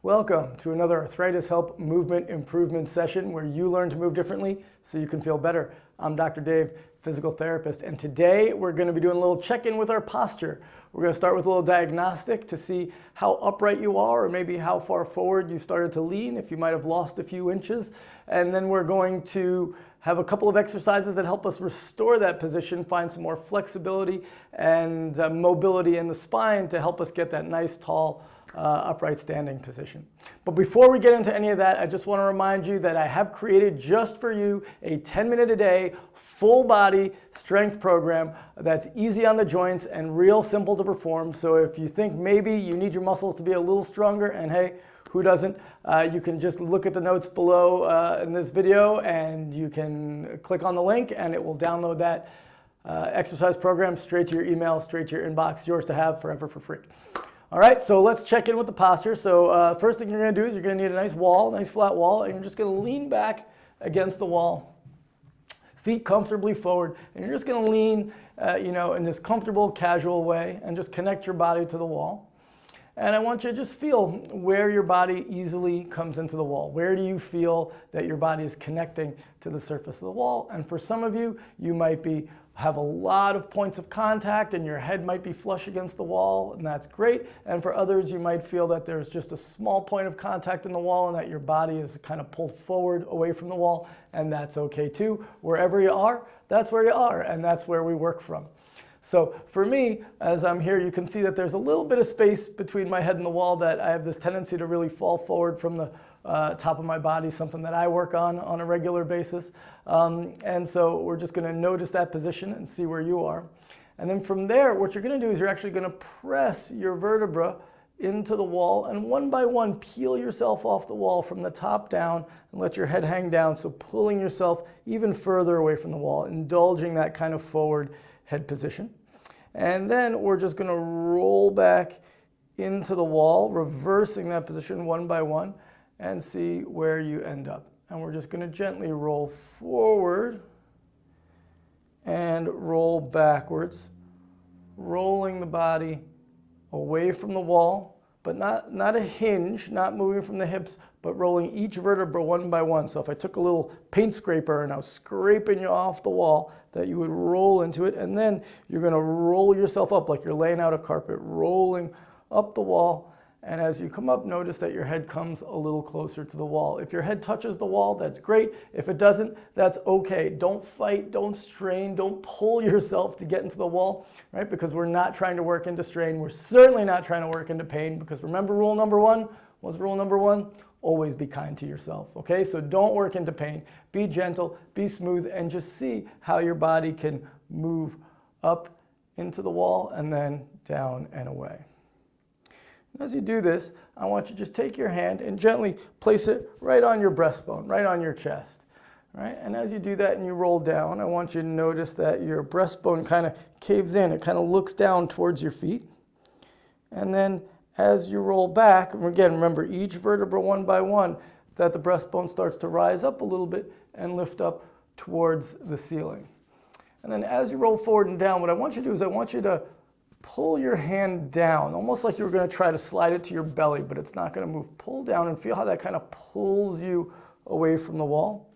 Welcome to another Arthritis Help Movement Improvement session where you learn to move differently so you can feel better. I'm Dr. Dave, physical therapist, and today we're going to be doing a little check-in with our posture. We're going to start with a little diagnostic to see how upright you are or maybe how far forward you started to lean, if you might have lost a few inches. And then we're going to have a couple of exercises that help us restore that position, find some more flexibility and mobility in the spine to help us get that nice, tall, upright standing position. But before we get into any of that, I just want to remind you that I have created just for you a 10-minute a day full body strength program that's easy on the joints and real simple to perform. So if you think maybe you need your muscles to be a little stronger, and hey, who doesn't? You can just look at the notes below in this video and you can click on the link and it will download that exercise program straight to your email, straight to your inbox, yours to have forever for free. All right, so let's check in with the posture. So first thing you're going to do is you're going to need a nice wall, nice flat wall, and you're just going to lean back against the wall, feet comfortably forward, and you're just going to lean, in this comfortable, casual way, and just connect your body to the wall. And I want you to just feel where your body easily comes into the wall. Where do you feel that your body is connecting to the surface of the wall? And for some of you, you might have a lot of points of contact and your head might be flush against the wall, and that's great. And for others, you might feel that there's just a small point of contact in the wall and that your body is kind of pulled forward away from the wall, and that's okay too. Wherever you are, that's where you are, and that's where we work from. So for me, as I'm here, you can see that there's a little bit of space between my head and the wall that I have this tendency to really fall forward from the top of my body, something that I work on a regular basis. And so we're just going to notice that position and see where you are. And then from there, what you're going to do is you're actually going to press your vertebra into the wall and one by one peel yourself off the wall from the top down and let your head hang down. So pulling yourself even further away from the wall, indulging that kind of forward head position. And then we're just going to roll back into the wall, reversing that position one by one, and see where you end up. And we're just going to gently roll forward and roll backwards, rolling the body away from the wall, but not a hinge, not moving from the hips, but rolling each vertebra one by one. So if I took a little paint scraper and I was scraping you off the wall, that you would roll into it, and then you're going to roll yourself up like you're laying out a carpet, rolling up the wall. And as you come up, notice that your head comes a little closer to the wall. If your head touches the wall, that's great. If it doesn't, that's okay. Don't fight, don't strain, don't pull yourself to get into the wall, right? Because we're not trying to work into strain. We're certainly not trying to work into pain, because remember rule number one? What's rule number one? Always be kind to yourself, okay? So don't work into pain. Be gentle, be smooth, and just see how your body can move up into the wall and then down and away. As you do this, I want you to just take your hand and gently place it right on your breastbone, right on your chest. Right? And as you do that and you roll down, I want you to notice that your breastbone kind of caves in. It kind of looks down towards your feet. And then as you roll back, and again, remember each vertebra one by one, that the breastbone starts to rise up a little bit and lift up towards the ceiling. And then as you roll forward and down, what I want you to do is I want you to pull your hand down, almost like you're going to try to slide it to your belly, but it's not going to move. Pull down and feel how that kind of pulls you away from the wall.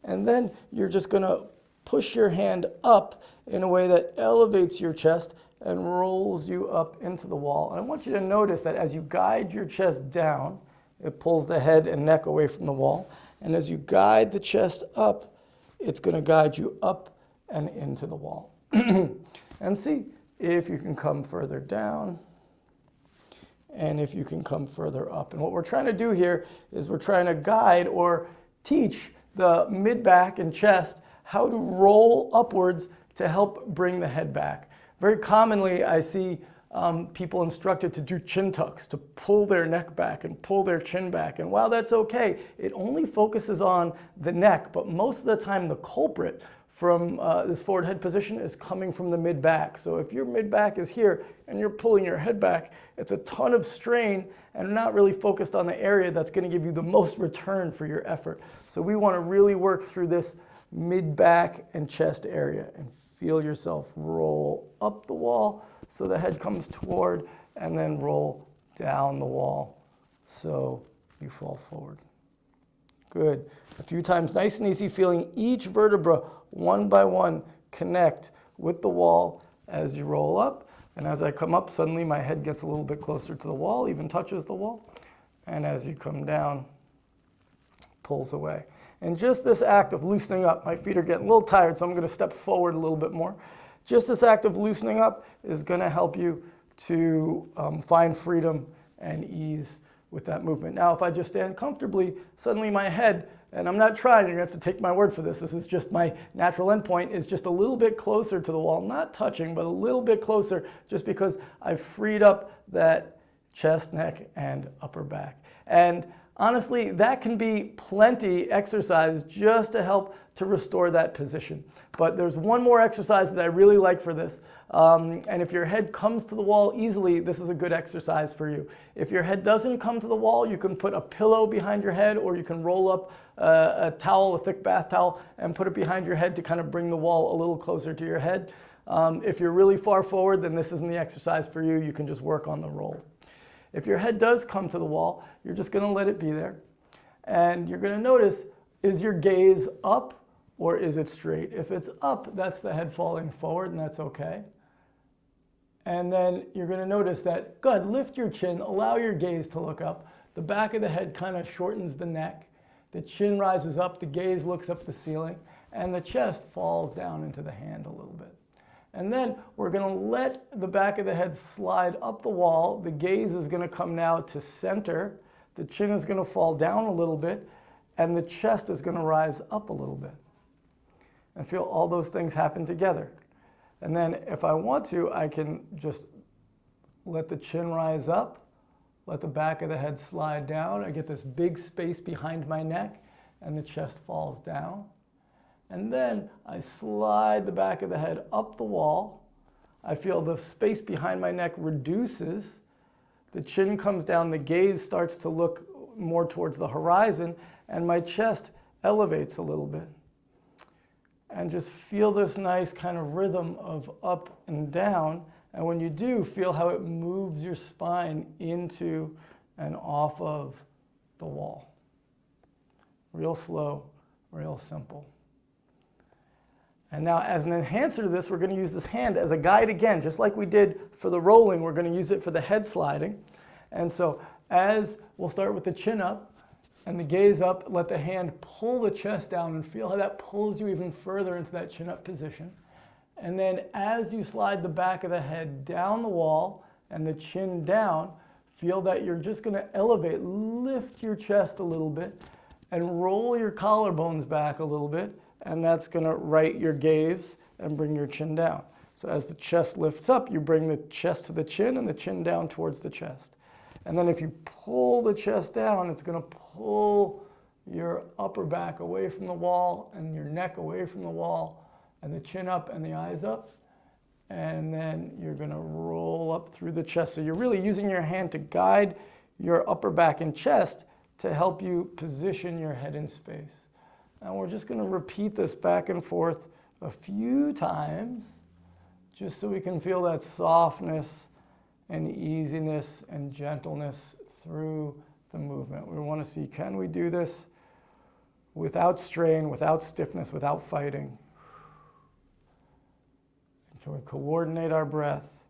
And then you're just going to push your hand up in a way that elevates your chest and rolls you up into the wall. And I want you to notice that as you guide your chest down, it pulls the head and neck away from the wall. And as you guide the chest up, it's going to guide you up and into the wall. And see if you can come further down and if you can come further up. And what we're trying to do here is we're trying to guide or teach the mid-back and chest how to roll upwards to help bring the head back. Very commonly, I see people instructed to do chin tucks, to pull their neck back and pull their chin back. And while that's okay, it only focuses on the neck, but most of the time the culprit from this forward head position is coming from the mid-back. So if your mid-back is here and you're pulling your head back, it's a ton of strain and not really focused on the area that's going to give you the most return for your effort. So we want to really work through this mid-back and chest area and feel yourself roll up the wall so the head comes toward, and then roll down the wall so you fall forward. Good. A few times, nice and easy, feeling each vertebra one by one connect with the wall as you roll up. And as I come up, suddenly my head gets a little bit closer to the wall, even touches the wall. And as you come down, pulls away. And just this act of loosening up, my feet are getting a little tired, so I'm going to step forward a little bit more. Just this act of loosening up is going to help you to find freedom and ease with that movement. Now, if I just stand comfortably, suddenly my head, and I'm not trying, you're going to have to take my word for this, this is just my natural endpoint, is just a little bit closer to the wall, not touching, but a little bit closer, just because I've freed up that chest, neck, and upper back. And honestly, that can be plenty exercise just to help to restore that position. But there's one more exercise that I really like for this. And if your head comes to the wall easily, this is a good exercise for you. If your head doesn't come to the wall, you can put a pillow behind your head, or you can roll up a towel, a thick bath towel, and put it behind your head to kind of bring the wall a little closer to your head. If you're really far forward, then this isn't the exercise for you. You can just work on the rolls. If your head does come to the wall, you're just going to let it be there. And you're going to notice, is your gaze up or is it straight? If it's up, that's the head falling forward, and that's okay. And then you're going to notice that, good, lift your chin, allow your gaze to look up. The back of the head kind of shortens the neck. The chin rises up, the gaze looks up the ceiling, and the chest falls down into the hand a little bit. And then we're going to let the back of the head slide up the wall. The gaze is going to come now to center. The chin is going to fall down a little bit, and the chest is going to rise up a little bit. And feel all those things happen together. And then if I want to, I can just let the chin rise up, let the back of the head slide down. I get this big space behind my neck, and the chest falls down. And then I slide the back of the head up the wall. I feel the space behind my neck reduces. The chin comes down, the gaze starts to look more towards the horizon, and my chest elevates a little bit. And just feel this nice kind of rhythm of up and down. And when you do, feel how it moves your spine into and off of the wall. Real slow, real simple. And now as an enhancer to this, we're going to use this hand as a guide again, just like we did for the rolling, we're going to use it for the head sliding. And so as we'll start with the chin up and the gaze up, let the hand pull the chest down and feel how that pulls you even further into that chin up position. And then as you slide the back of the head down the wall and the chin down, feel that you're just going to elevate, lift your chest a little bit and roll your collarbones back a little bit. And that's going to right your gaze and bring your chin down. So as the chest lifts up, you bring the chest to the chin and the chin down towards the chest. And then if you pull the chest down, it's going to pull your upper back away from the wall and your neck away from the wall and the chin up and the eyes up. And then you're going to roll up through the chest. So you're really using your hand to guide your upper back and chest to help you position your head in space. And we're just going to repeat this back and forth a few times just so we can feel that softness and easiness and gentleness through the movement. We want to see, can we do this without strain, without stiffness, without fighting? And can we coordinate our breath?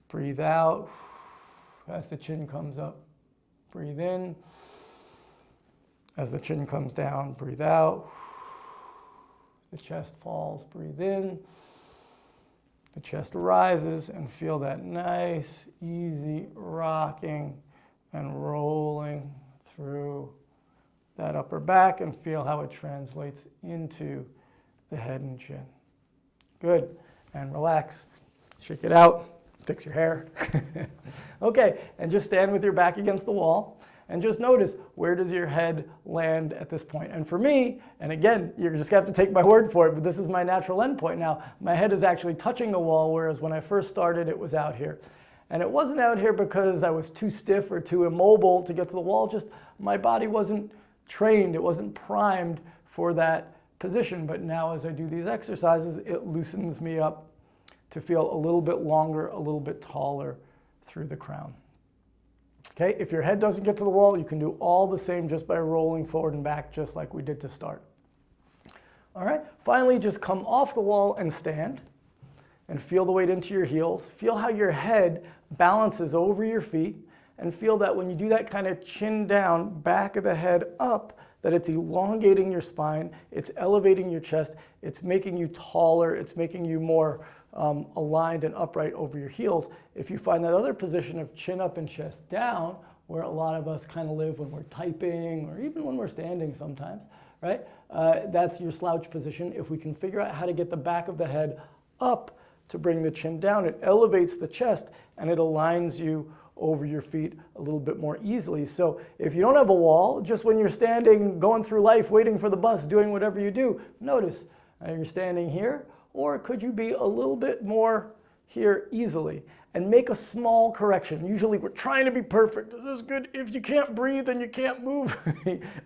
Breathe out as the chin comes up. Breathe in. As the chin comes down, breathe out. The chest falls, breathe in. The chest rises and feel that nice, easy rocking and rolling through that upper back and feel how it translates into the head and chin. Good. And relax. Shake it out. Fix your hair. Okay, and just stand with your back against the wall. And just notice, where does your head land at this point? And for me, and again, you're just going to have to take my word for it, but this is my natural end point now. My head is actually touching the wall, whereas when I first started, it was out here. And it wasn't out here because I was too stiff or too immobile to get to the wall, just my body wasn't trained, it wasn't primed for that position. But now as I do these exercises, it loosens me up to feel a little bit longer, a little bit taller through the crown. Okay, if your head doesn't get to the wall, you can do all the same just by rolling forward and back, just like we did to start. All right, finally, just come off the wall and stand and feel the weight into your heels. Feel how your head balances over your feet, and feel that when you do that kind of chin down, back of the head up, that it's elongating your spine, it's elevating your chest, it's making you taller, it's making you more aligned and upright over your heels. If you find that other position of chin up and chest down, where a lot of us kind of live when we're typing or even when we're standing sometimes, right? That's your slouch position. If we can figure out how to get the back of the head up to bring the chin down, it elevates the chest and it aligns you over your feet a little bit more easily. So if you don't have a wall, just when you're standing, going through life, waiting for the bus, doing whatever you do, notice you're standing here, or could you be a little bit more here easily? And make a small correction. Usually we're trying to be perfect. This is good. If you can't breathe and you can't move,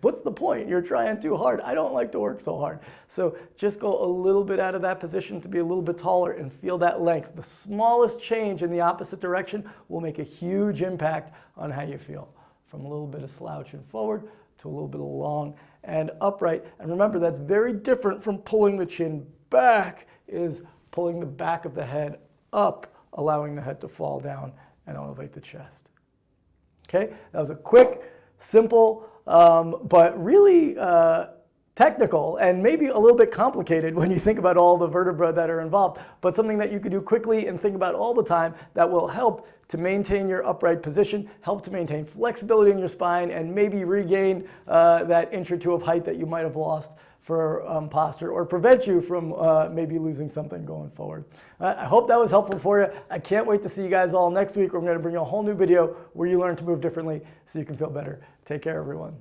what's the point? You're trying too hard. I don't like to work so hard. So just go a little bit out of that position to be a little bit taller and feel that length. The smallest change in the opposite direction will make a huge impact on how you feel. From a little bit of slouching forward to a little bit of long and upright. And remember, that's very different from pulling the chin back, is pulling the back of the head up, allowing the head to fall down and elevate the chest. Okay, that was a quick, simple, but really technical and maybe a little bit complicated when you think about all the vertebrae that are involved, but something that you could do quickly and think about all the time that will help to maintain your upright position, help to maintain flexibility in your spine, and maybe regain that inch or two of height that you might have lost for posture, or prevent you from maybe losing something going forward. I hope that was helpful for you. I can't wait to see you guys all next week. We're going to bring you a whole new video where you learn to move differently so you can feel better. Take care, everyone.